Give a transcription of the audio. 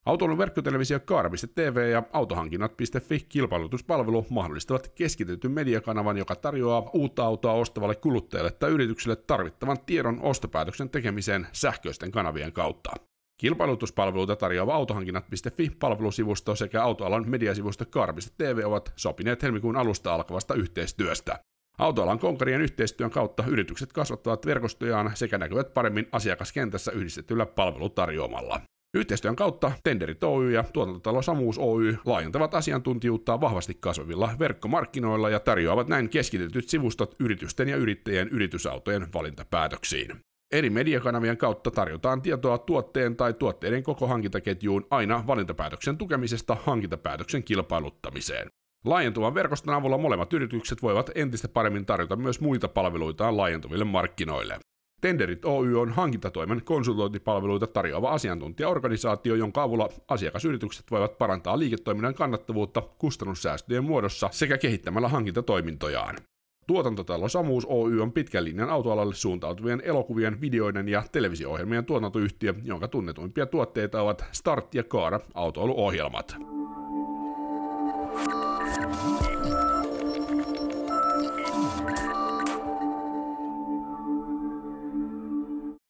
Autoilun verkkotelevisio Kaara.tv ja autohankinnat.fi kilpailutuspalvelu mahdollistavat keskitetyn mediakanavan, joka tarjoaa uutta autoa ostavalle kuluttajalle tai yritykselle tarvittavan tiedon ostopäätöksen tekemiseen sähköisten kanavien kautta. Kilpailutuspalveluita tarjoava autohankinnat.fi-palvelusivusto sekä autoalan mediasivusto Kaara.tv ovat sopineet helmikuun alusta alkavasta yhteistyöstä. Autoalan konkarien yhteistyön kautta yritykset kasvattavat verkostojaan sekä näkyvät paremmin asiakaskentässä yhdistetyllä palvelutarjoamalla. Yhteistyön kautta Tenderit Oy ja tuotantotalo Samuus Oy laajentavat asiantuntijuutta vahvasti kasvavilla verkkomarkkinoilla ja tarjoavat näin keskitetyt sivustot yritysten ja yrittäjien yritysautojen valintapäätöksiin. Eri mediakanavien kautta tarjotaan tietoa tuotteen tai tuotteiden koko hankintaketjuun aina valintapäätöksen tukemisesta hankintapäätöksen kilpailuttamiseen. Laajentuvan verkoston avulla molemmat yritykset voivat entistä paremmin tarjota myös muita palveluitaan laajentuville markkinoille. Tenderit Oy on hankintatoimen konsultointipalveluita tarjoava asiantuntijaorganisaatio, jonka avulla asiakasyritykset voivat parantaa liiketoiminnan kannattavuutta kustannussäästöjen muodossa sekä kehittämällä hankintatoimintojaan. Tuotantotalo Samuus Oy on pitkän linjan autoalalle suuntautuvien elokuvien, videoiden ja televisio-ohjelmien tuotantoyhtiö, jonka tunnetuimpia tuotteita ovat Start ja Kaara autoiluohjelmat.